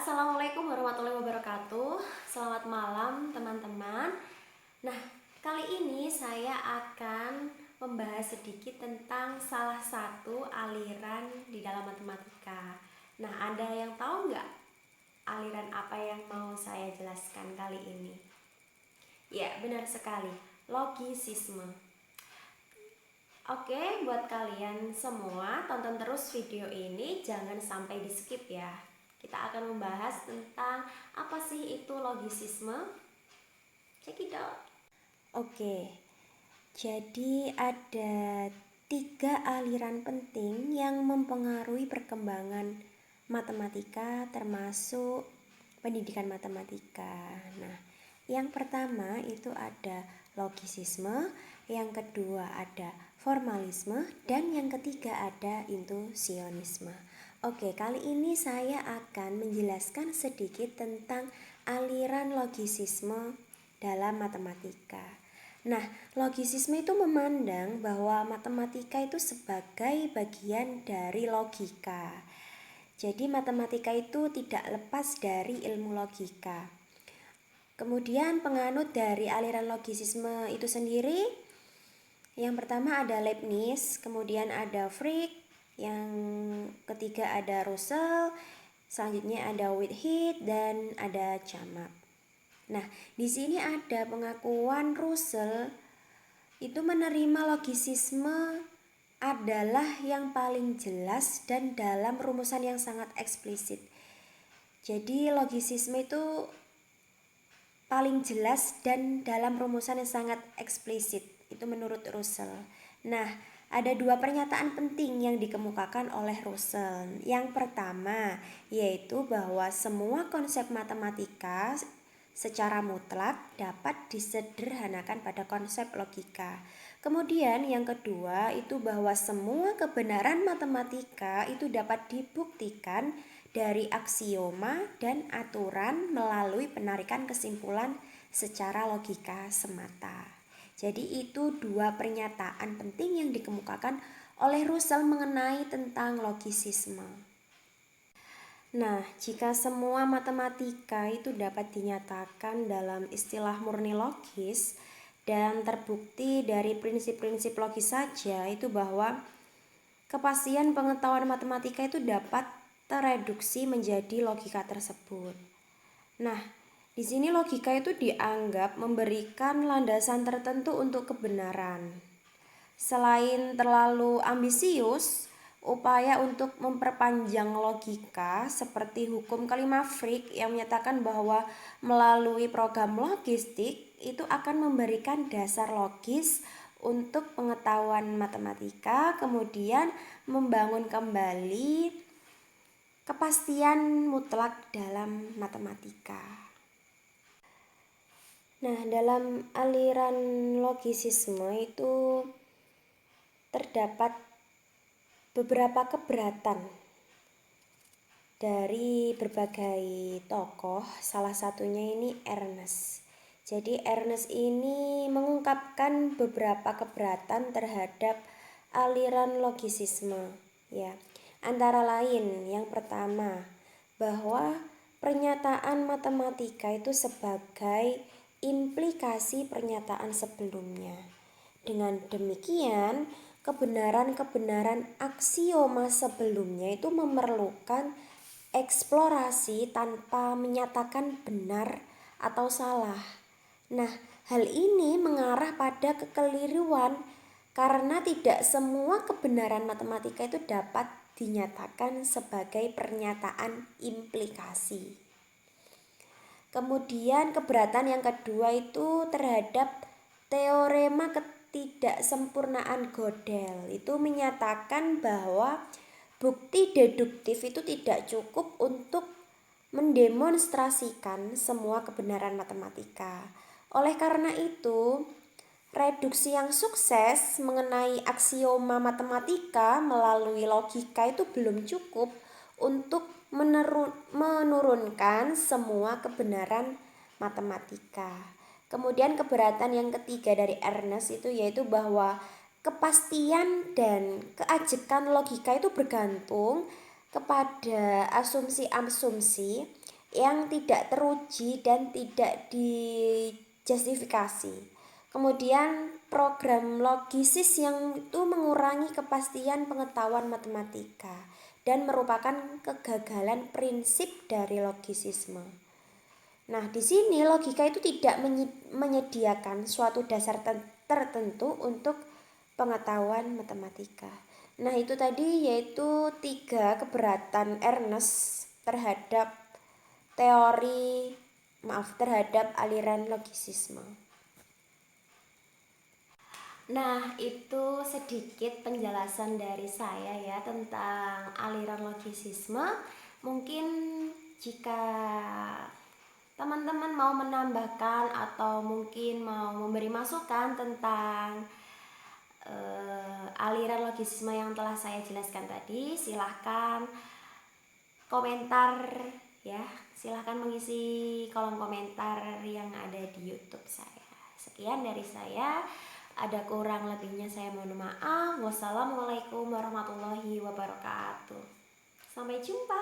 Assalamualaikum warahmatullahi wabarakatuh. Selamat malam teman-teman. Nah, kali ini saya akan membahas sedikit tentang salah satu aliran di dalam matematika. Nah, ada yang tahu nggak aliran apa yang mau saya jelaskan kali ini? Ya, benar sekali, logisisme. Oke, buat kalian semua, tonton terus video ini, jangan sampai di skip ya. Kita akan membahas tentang apa sih itu logisisme. Check it out. Oke, jadi ada 3 aliran penting yang mempengaruhi perkembangan matematika termasuk pendidikan matematika. Nah, yang pertama itu ada logisisme, yang kedua ada formalisme, dan yang ketiga ada intuisionisme. Oke, kali ini saya akan menjelaskan sedikit tentang aliran logisisme dalam matematika. Nah, logisisme itu memandang bahwa matematika itu sebagai bagian dari logika. Jadi matematika itu tidak lepas dari ilmu logika. Kemudian penganut dari aliran logisisme itu sendiri, yang pertama ada Leibniz, kemudian ada Fichte, yang ketiga ada Russell, selanjutnya ada Whitehead, dan ada Chamath. Nah, di sini ada pengakuan Russell itu menerima logisisme adalah yang paling jelas dan dalam rumusan yang sangat eksplisit. Jadi logisisme itu paling jelas dan dalam rumusan yang sangat eksplisit, itu menurut Russell. Nah, ada 2 pernyataan penting yang dikemukakan oleh Russell. Yang pertama, yaitu bahwa semua konsep matematika secara mutlak dapat disederhanakan pada konsep logika. Kemudian yang kedua itu bahwa semua kebenaran matematika itu dapat dibuktikan dari aksioma dan aturan melalui penarikan kesimpulan secara logika semata. Jadi itu 2 pernyataan penting yang dikemukakan oleh Russell mengenai tentang logisisme. Nah, jika semua matematika itu dapat dinyatakan dalam istilah murni logis dan terbukti dari prinsip-prinsip logis saja, itu bahwa kepastian pengetahuan matematika itu dapat tereduksi menjadi logika tersebut. Nah, di sini logika itu dianggap memberikan landasan tertentu untuk kebenaran. Selain terlalu ambisius, upaya untuk memperpanjang logika seperti hukum kelima Fichte yang menyatakan bahwa melalui program logistik itu akan memberikan dasar logis untuk pengetahuan matematika, kemudian membangun kembali kepastian mutlak dalam matematika. Nah, dalam aliran logisisme itu terdapat beberapa keberatan dari berbagai tokoh, salah satunya ini Ernest. Jadi Ernest ini mengungkapkan beberapa keberatan terhadap aliran logisisme, ya. Antara lain, yang pertama, bahwa pernyataan matematika itu sebagai implikasi pernyataan sebelumnya. Dengan demikian, kebenaran-kebenaran aksioma sebelumnya itu memerlukan eksplorasi tanpa menyatakan benar atau salah. Nah, hal ini mengarah pada kekeliruan karena tidak semua kebenaran matematika itu dapat dinyatakan sebagai pernyataan implikasi. Kemudian keberatan yang kedua itu terhadap teorema ketidaksempurnaan Gödel. Itu menyatakan bahwa bukti deduktif itu tidak cukup untuk mendemonstrasikan semua kebenaran matematika. Oleh karena itu, reduksi yang sukses mengenai aksioma matematika melalui logika itu belum cukup untuk menurunkan semua kebenaran matematika. Kemudian keberatan yang ketiga dari Ernest itu yaitu bahwa kepastian dan keajekan logika itu bergantung kepada asumsi-asumsi yang tidak teruji dan tidak dijustifikasi. Kemudian program logisis yang itu mengurangi kepastian pengetahuan matematika dan merupakan kegagalan prinsip dari logisisme. Nah, di sini logika itu tidak menyediakan suatu dasar tertentu untuk pengetahuan matematika. Nah, itu tadi yaitu 3 keberatan Ernest terhadap aliran logisisme. Nah, itu sedikit penjelasan dari saya ya tentang aliran logisisme. Mungkin jika teman-teman mau menambahkan atau mungkin mau memberi masukan tentang aliran logisisme yang telah saya jelaskan tadi, silahkan komentar ya, silahkan mengisi kolom komentar yang ada di YouTube saya. Sekian dari saya, ada kurang lebihnya saya mohon maaf. Wassalamualaikum warahmatullahi wabarakatuh. Sampai jumpa.